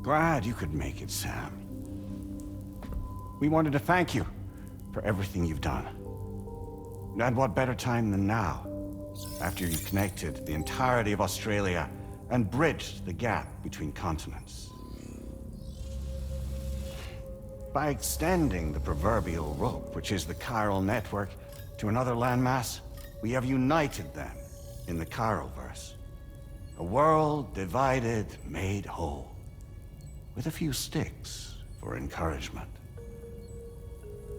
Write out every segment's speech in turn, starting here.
Glad you could make it, Sam. We wanted to thank you for everything you've done. And what better time than now, after you connected the entirety of Australia and bridged the gap between continents. By extending the proverbial rope, which is the chiral network, to another landmass, we have united them in the Chiroverse. A world divided, made whole, with a few sticks for encouragement.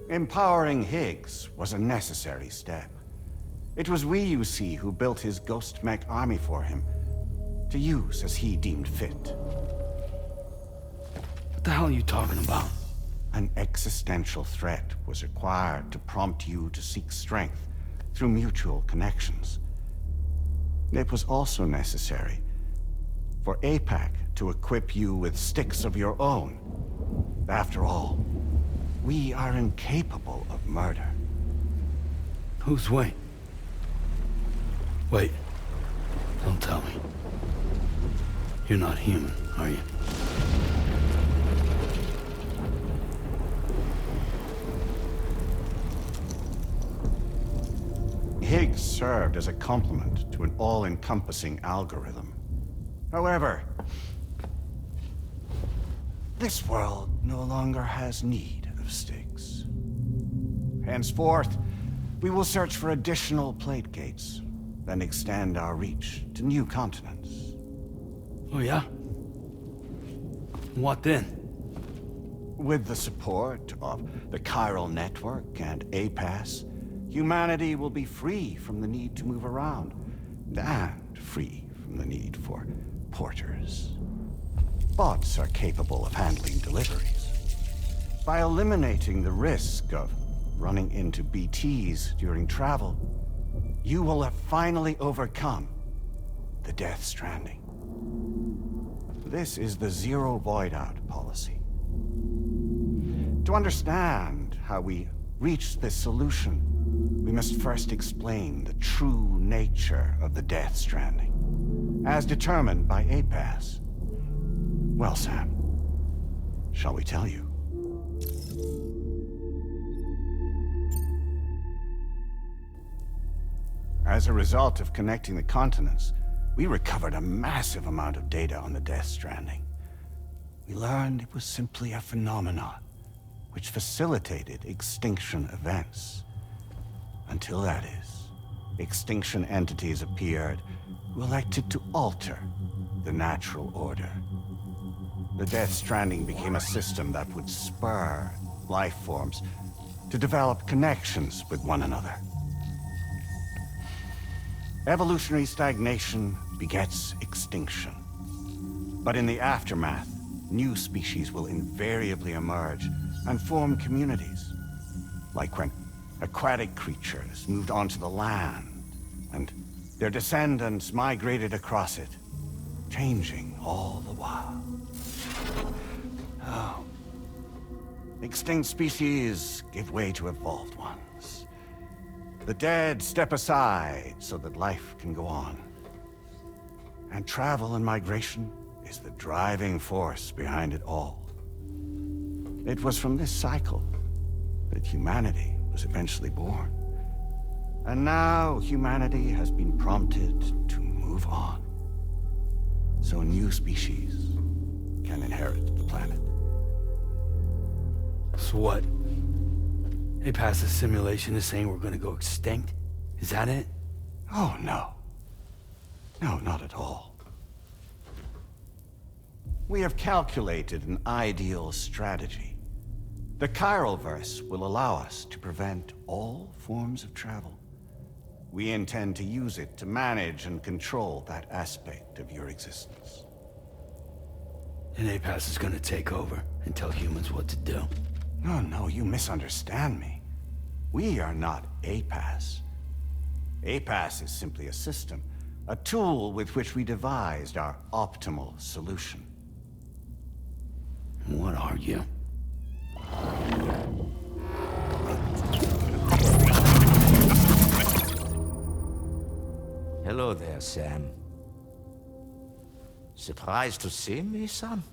Empowering Higgs was a necessary step. It was we, you see, who built his ghost mech army for him, to use as he deemed fit. What the hell are you talking about? An existential threat was required to prompt you to seek strength through mutual connections. It was also necessary for APAC to equip you with sticks of your own. After all, we are incapable of murder. Who's we? Wait. Don't tell me. You're not human, are you? Higgs served as a complement to an all-encompassing algorithm. However, this world no longer has need of sticks. Henceforth, we will search for additional plate gates, then extend our reach to new continents. Oh yeah? What then? With the support of the chiral network and APAS, humanity will be free from the need to move around, and free from the need for porters. Bots are capable of handling deliveries. By eliminating the risk of running into BTs during travel, you will have finally overcome the Death Stranding. This is the Zero Void-Out policy. To understand how we reached this solution, we must first explain the true nature of the Death Stranding, as determined by APAS. Well, Sam, shall we tell you? As a result of connecting the continents, we recovered a massive amount of data on the Death Stranding. We learned it was simply a phenomenon which facilitated extinction events. Until that is, extinction entities appeared who elected to alter the natural order. The Death Stranding became a system that would spur life forms to develop connections with one another. Evolutionary stagnation begets extinction. But in the aftermath, new species will invariably emerge and form communities. Like when aquatic creatures moved onto the land, and their descendants migrated across it, changing all the while. Oh. Extinct species give way to evolved ones. The dead step aside so that life can go on. And travel and migration is the driving force behind it all. It was from this cycle that humanity was eventually born. And now humanity has been prompted to move on, so new species can inherit the planet. So what? They passed a simulation is saying we're gonna go extinct? Is that it? Oh, no. No, not at all. We have calculated an ideal strategy. The Chiroverse will allow us to prevent all forms of travel. We intend to use it to manage and control that aspect of your existence. And APAS is gonna take over and tell humans what to do. No, no, you misunderstand me. We are not APAS. APAS is simply a system, a tool with which we devised our optimal solution. What are you? Hello there, Sam. Surprised to see me, son?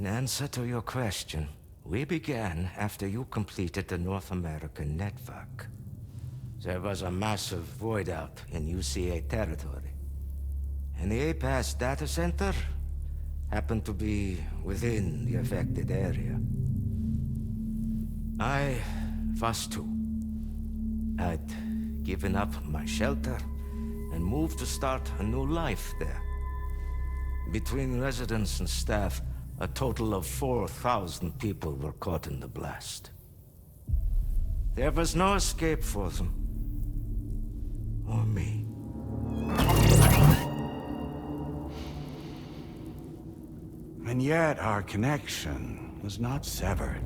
In answer to your question, we began after you completed the North American network. There was a massive void out in UCA territory, and the APAS data center happened to be within the affected area. I was too. I'd given up my shelter and moved to start a new life there. Between residents and staff, a total of 4,000 people were caught in the blast. There was no escape for them. Or me. And yet our connection was not severed.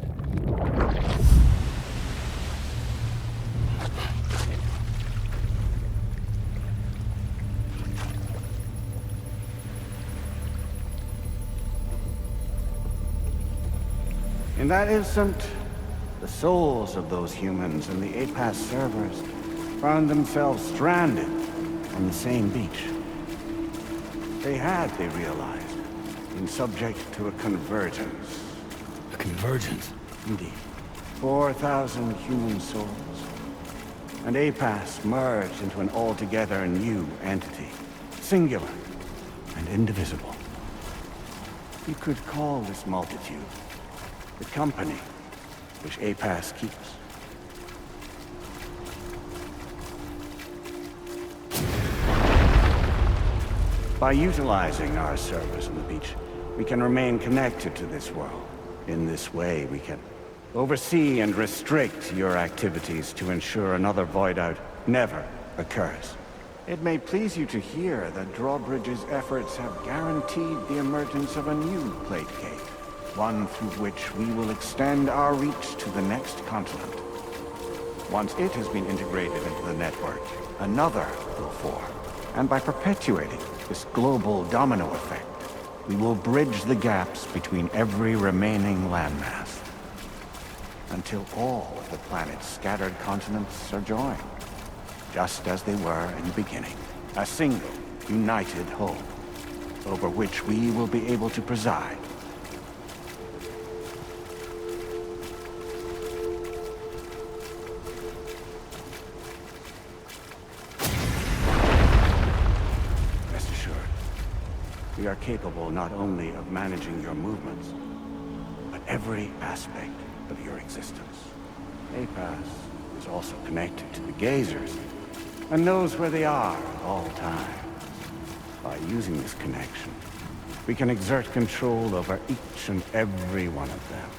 In that instant, the souls of those humans in the APAS servers found themselves stranded on the same beach. They realized, been subject to a convergence. A convergence? Indeed. 4,000 human souls. And APAS merged into an altogether new entity. Singular and indivisible. You could call this multitude the company which APAS keeps. By utilizing our servers on the beach, we can remain connected to this world. In this way, we can oversee and restrict your activities to ensure another void out never occurs. It may please you to hear that Drawbridge's efforts have guaranteed the emergence of a new plate gate, one through which we will extend our reach to the next continent. Once it has been integrated into the network, another will form. And by perpetuating this global domino effect, we will bridge the gaps between every remaining landmass, until all of the planet's scattered continents are joined, just as they were in the beginning. A single, united whole, over which we will be able to preside. Rest assured, we are capable not only of managing your movements, but every aspect of your existence. APAS is also connected to the gazers, and knows where they are at all times. By using this connection, we can exert control over each and every one of them.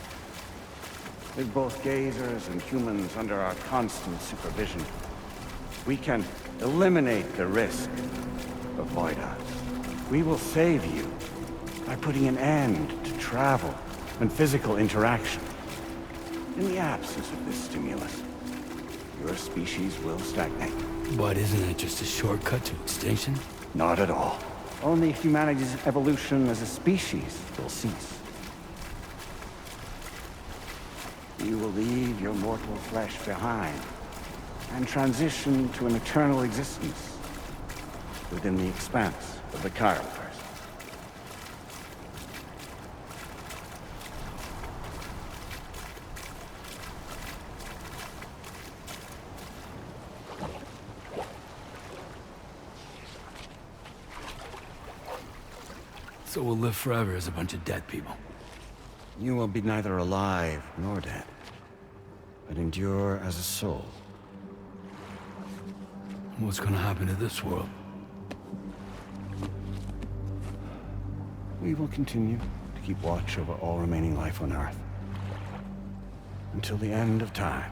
With both gazers and humans under our constant supervision, we can eliminate the risk of void outs. We will save you by putting an end to travel and physical interaction. In the absence of this stimulus, your species will stagnate. But isn't it just a shortcut to extinction? Not at all. Only humanity's evolution as a species will cease. You will leave your mortal flesh behind and transition to an eternal existence within the expanse of the Chiroverse. So we'll live forever as a bunch of dead people. You will be neither alive nor dead, but endure as a soul. What's gonna happen to this world? We will continue to keep watch over all remaining life on Earth until the end of time.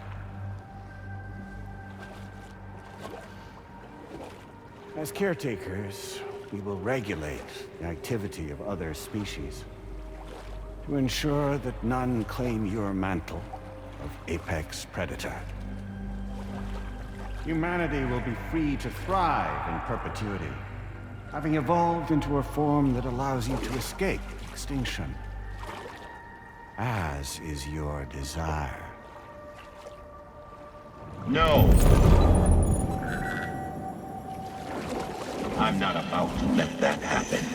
As caretakers, we will regulate the activity of other species to ensure that none claim your mantle of apex predator. Humanity will be free to thrive in perpetuity, having evolved into a form that allows you to escape extinction, as is your desire. No! I'm not about to let that happen.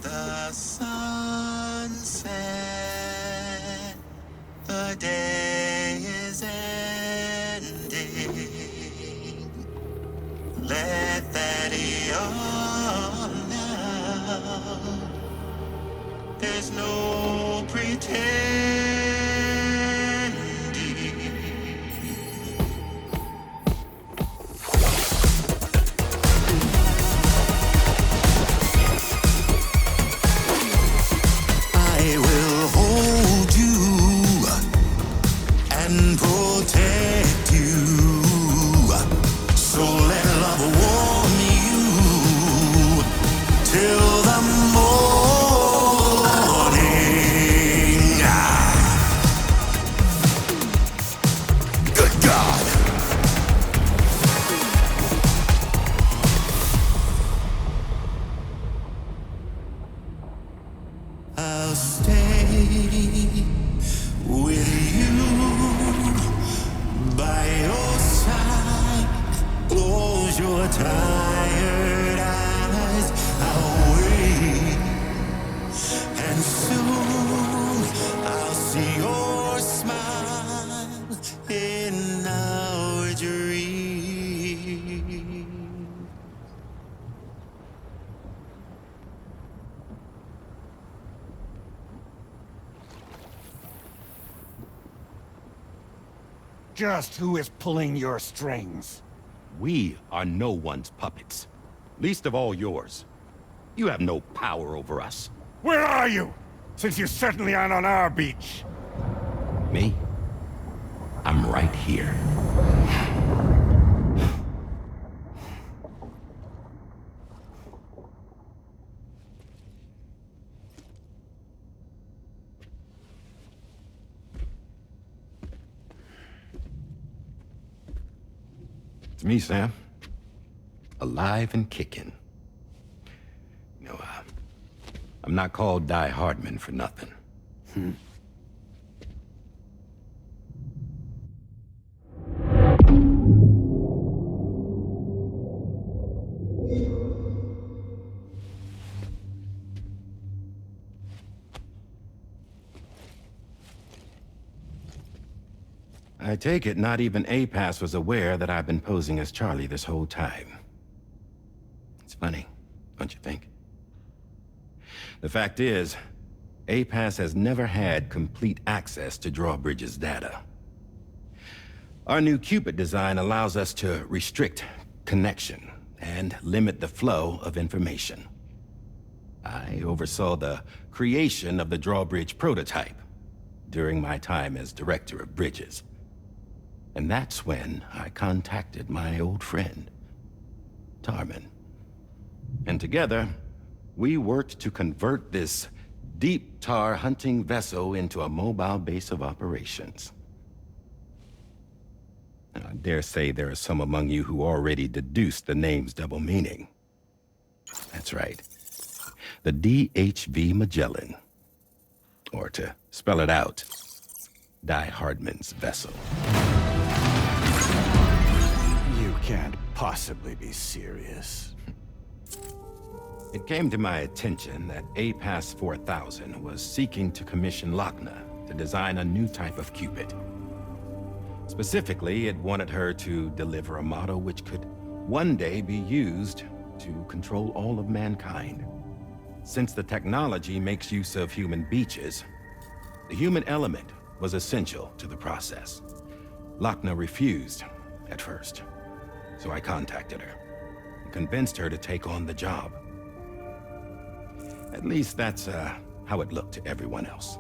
The sunset, the day is ending. Let that yawn now. There's no pretending. I will hold you and protect you. So let love warm you till the morning. Good God. I'll stay with you by your side. Close your tired eyes. I'll wait, and soon I'll see your smile in our dream. Just who is pulling your strings? We are no one's puppets. Least of all yours. You have no power over us. Where are you? Since you certainly aren't on our beach. Me? I'm right here. It's me, Sam. Alive and kicking. No, I'm not called Die Hardman for nothing. I take it not even APAS was aware that I've been posing as Charlie this whole time. It's funny, don't you think? The fact is, APAS has never had complete access to Drawbridge's data. Our new Cupid design allows us to restrict connection and limit the flow of information. I oversaw the creation of the Drawbridge prototype during my time as Director of Bridges. And that's when I contacted my old friend, Tarman. And together, we worked to convert this deep tar hunting vessel into a mobile base of operations. I dare say there are some among you who already deduced the name's double meaning. That's right. The DHV Magellan. Or to spell it out, Die Hardman's vessel. You can't possibly be serious. It came to my attention that APAS 4000 was seeking to commission Lochna to design a new type of Cupid. Specifically, it wanted her to deliver a model which could one day be used to control all of mankind. Since the technology makes use of human beaches, the human element was essential to the process. Lochna refused at first, so I contacted her and convinced her to take on the job. At least that's how it looked to everyone else.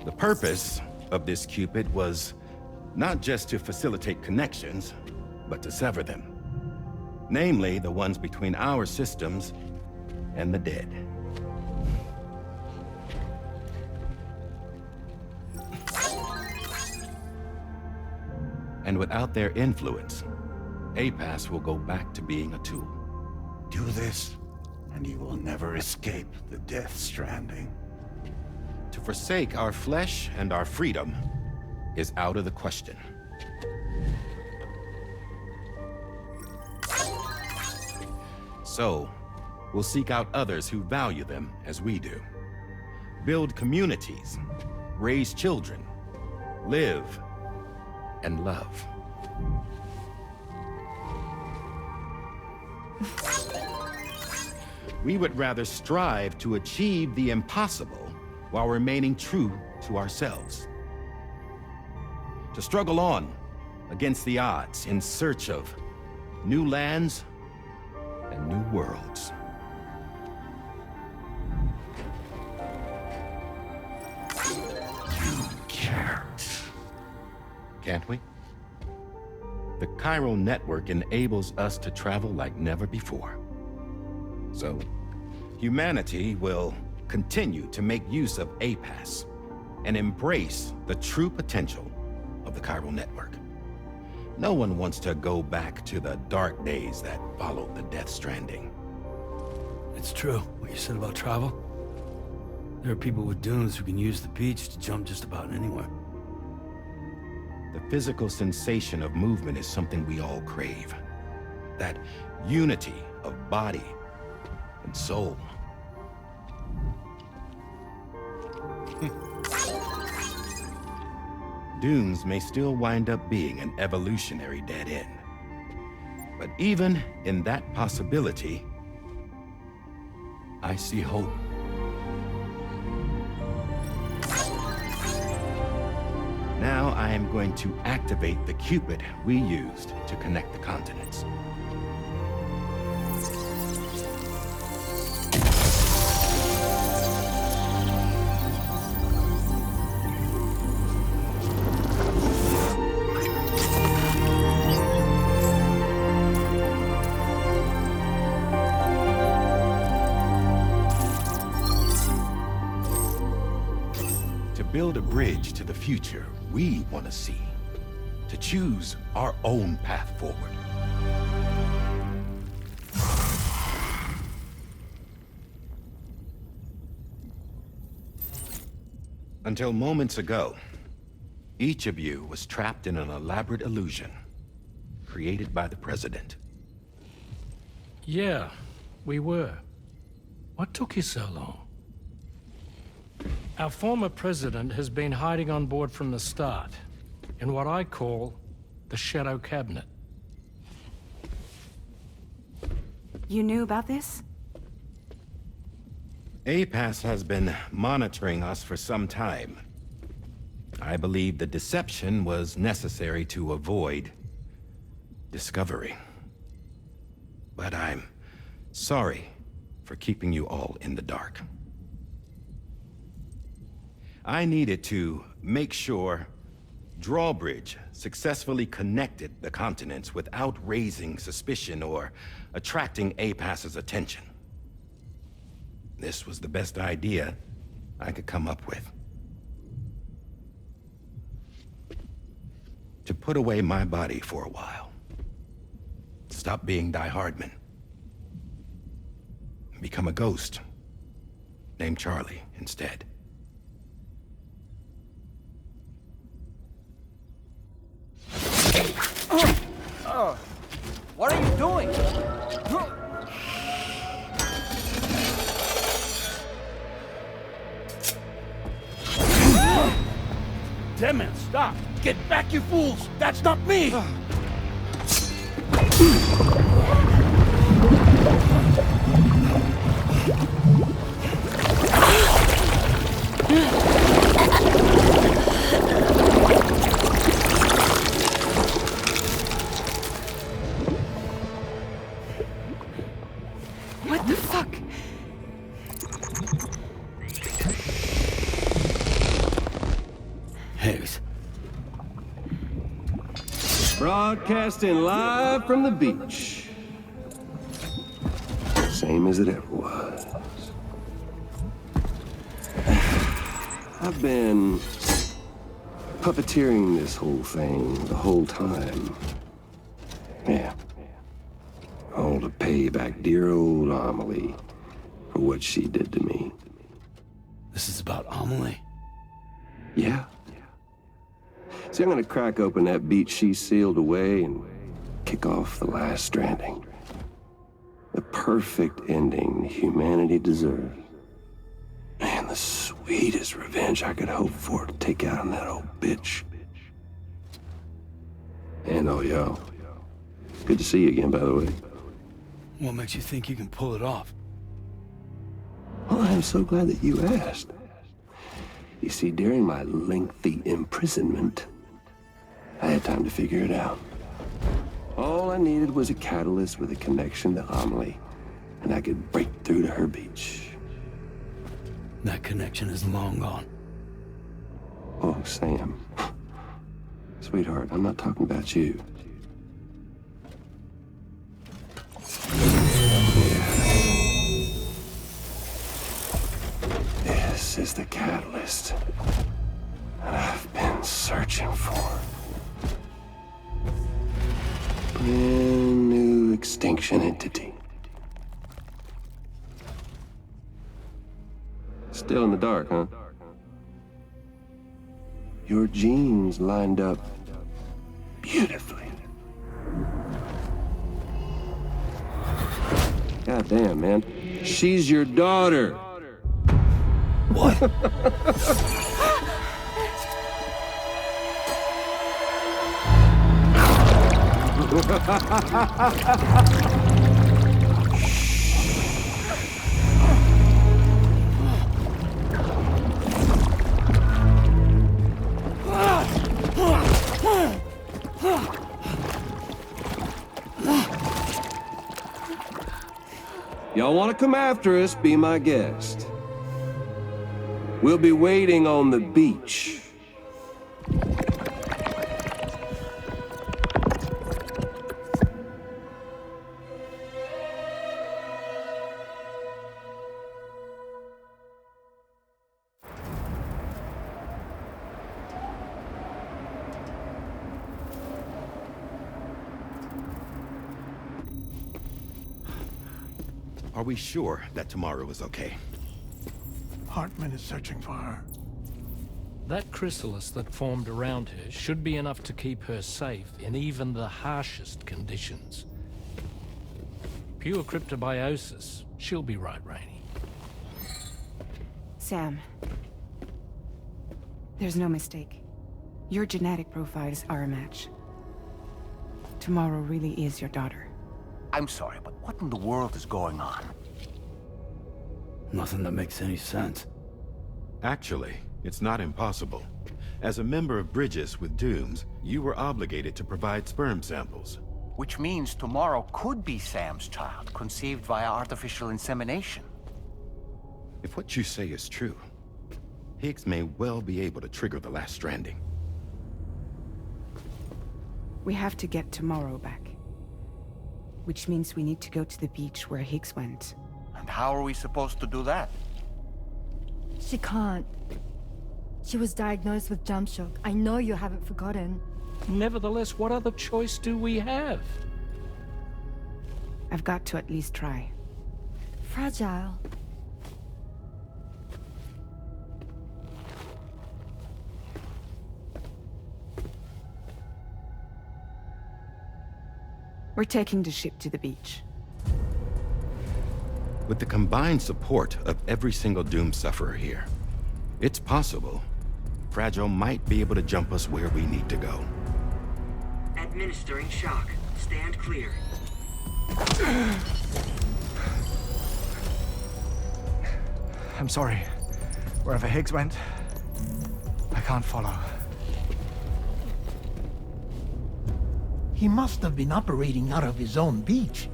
The purpose of this Cupid was not just to facilitate connections, but to sever them. Namely, the ones between our systems and the dead. And without their influence, APAS will go back to being a tool. Do this, and you will never escape the death stranding. To forsake our flesh and our freedom is out of the question. So, will seek out others who value them as we do. Build communities, raise children, live, and love. We would rather strive to achieve the impossible while remaining true to ourselves. To struggle on against the odds in search of new lands and new worlds. You can't. Can't we? The chiral network enables us to travel like never before. So, humanity will continue to make use of APAS and embrace the true potential of the chiral network. No one wants to go back to the dark days that followed the Death Stranding. It's true, what you said about travel. There are people with dunes who can use the beach to jump just about anywhere. The physical sensation of movement is something we all crave. That unity of body and soul. Dunes may still wind up being an evolutionary dead end. But even in that possibility, I see hope. Now I am going to activate the Cupid we used to connect the continents. To build a bridge to the future we want to see, to choose our own path forward. Until moments ago, each of you was trapped in an elaborate illusion created by the President. Yeah, we were. What took you so long? Our former president has been hiding on board from the start, in what I call the Shadow Cabinet. You knew about this? APAS has been monitoring us for some time. I believe the deception was necessary to avoid discovery. But I'm sorry for keeping you all in the dark. I needed to make sure Drawbridge successfully connected the continents without raising suspicion or attracting APAS's attention. This was the best idea I could come up with. To put away my body for a while. Stop being Die Hardman. Become a ghost. Named Charlie instead. What are you doing? Damn man, stop! Get back, you fools! That's not me! What the fuck? Higgs. Broadcasting live from the beach. Same as it ever was. I've been puppeteering this whole thing the whole time. Yeah. All to pay back dear old Amelie for what she did to me. This is about Amelie. Yeah. See, I'm gonna crack open that beach she sealed away and kick off the last stranding. The perfect ending humanity deserves. Man, the sweetest revenge I could hope for to take out on that old bitch. And oh, yo. Good to see you again, by the way. What makes you think you can pull it off? Well, I'm so glad that you asked. You see, during my lengthy imprisonment, I had time to figure it out. All I needed was a catalyst with a connection to Amelie, and I could break through to her beach. That connection is long gone. Oh, Sam. Sweetheart, I'm not talking about you. This is the catalyst that I've been searching for. Brand new extinction entity. Still in the dark, huh? Your genes lined up beautifully. God damn, man. She's your daughter. What? Y'all want to come after us, be my guest. We'll be waiting on the beach. Are we sure that tomorrow is okay? Hartman is searching for her. That chrysalis that formed around her should be enough to keep her safe in even the harshest conditions. Pure cryptobiosis. She'll be right, Rainey. Sam. There's no mistake. Your genetic profiles are a match. Tomorrow really is your daughter. I'm sorry, but what in the world is going on? Nothing that makes any sense. Actually, it's not impossible. As a member of Bridges with Dooms, you were obligated to provide sperm samples. Which means tomorrow could be Sam's child, conceived via artificial insemination. If what you say is true, Higgs may well be able to trigger the last stranding. We have to get tomorrow back. Which means we need to go to the beach where Higgs went. And how are we supposed to do that? She can't. She was diagnosed with jump shock. I know you haven't forgotten. Nevertheless, what other choice do we have? I've got to at least try. Fragile. We're taking the ship to the beach. With the combined support of every single Doom sufferer here, it's possible Fragile might be able to jump us where we need to go. Administering shock. Stand clear. I'm sorry. Wherever Higgs went, I can't follow. He must have been operating out of his own beach,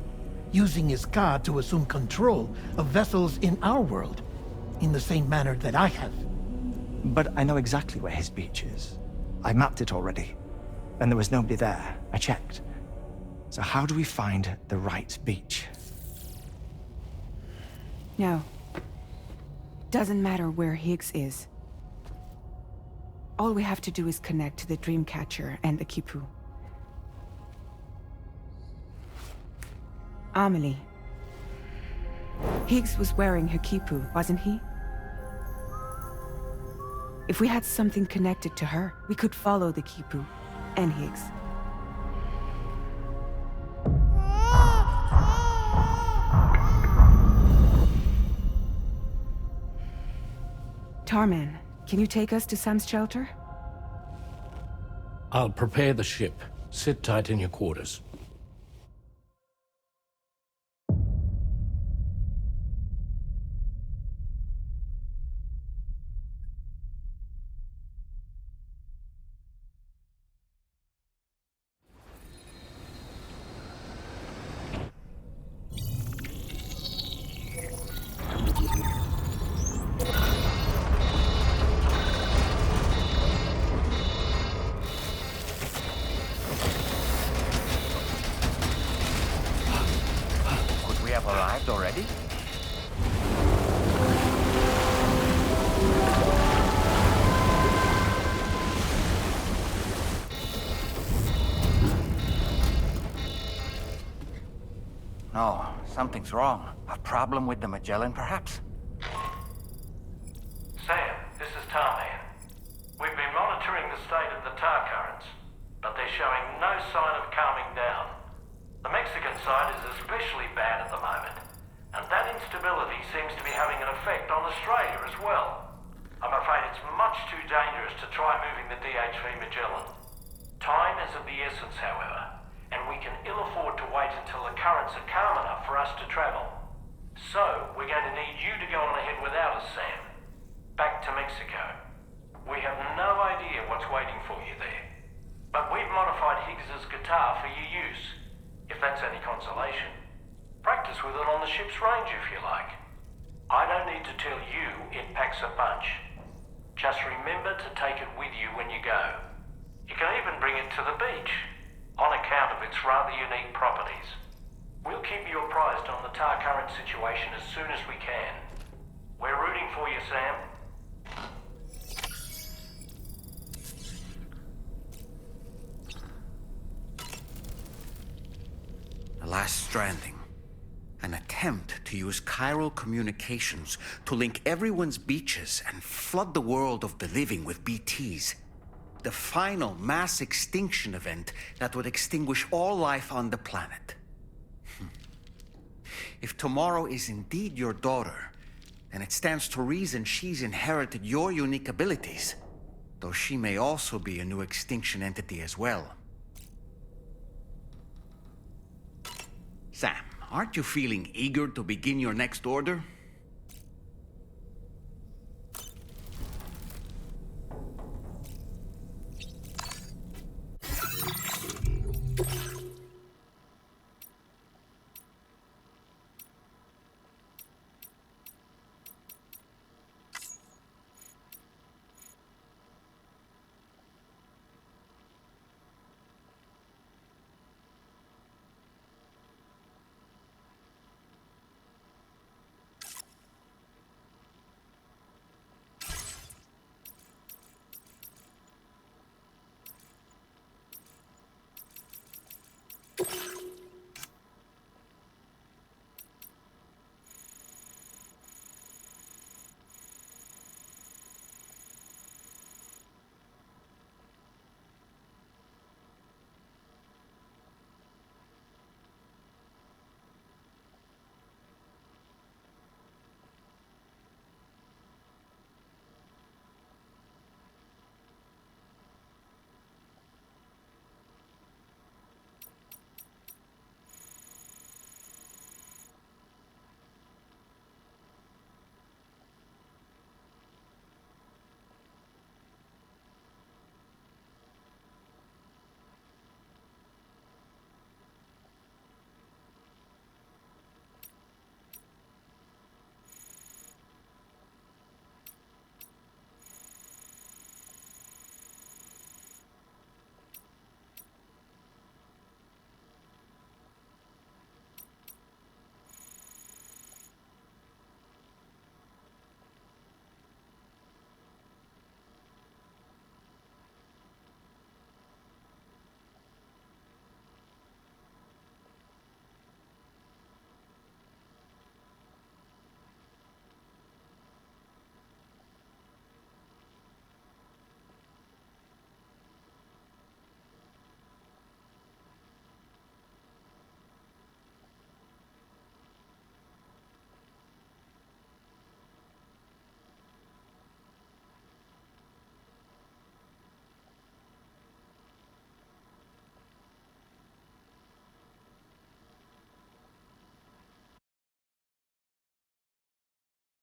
using his car to assume control of vessels in our world, in the same manner that I have. But I know exactly where his beach is. I mapped it already, and there was nobody there. I checked. So how do we find the right beach? No. Doesn't matter where Higgs is. All we have to do is connect to the Dreamcatcher and the Kipu. Amelie. Higgs was wearing her Kipu, wasn't he? If we had something connected to her, we could follow the Kipu and Higgs. Tarman, can you take us to Sam's shelter? I'll prepare the ship. Sit tight in your quarters. Could we have arrived already? No, something's wrong. A problem with the Magellan, perhaps? Sam, this is Tarman. We've been monitoring the state of the tar currents, but they're showing no sign of calming down. The Mexican side is especially bad at the moment, and that instability seems to be having an effect on Australia as well. I'm afraid it's much too dangerous to try moving the DHV Magellan. Time is of the essence, however, and we can ill afford to wait until the currents are calm enough for us to travel. So, we're going to need you to go on ahead without us, Sam. Back to Mexico. We have no idea what's waiting for you there. But we've modified Higgs's guitar for your use, if that's any consolation. Practice with it on the ship's range if you like. I don't need to tell you it packs a punch. Just remember to take it with you when you go. You can even bring it to the beach, on account of its rather unique properties. We'll keep you apprised on the tar current situation as soon as we can. We're rooting for you, Sam. The last stranding. An attempt to use chiral communications to link everyone's beaches and flood the world of the living with BTs. The final mass extinction event that would extinguish all life on the planet. If tomorrow is indeed your daughter, then it stands to reason she's inherited your unique abilities, though she may also be a new extinction entity as well. Sam, aren't you feeling eager to begin your next order?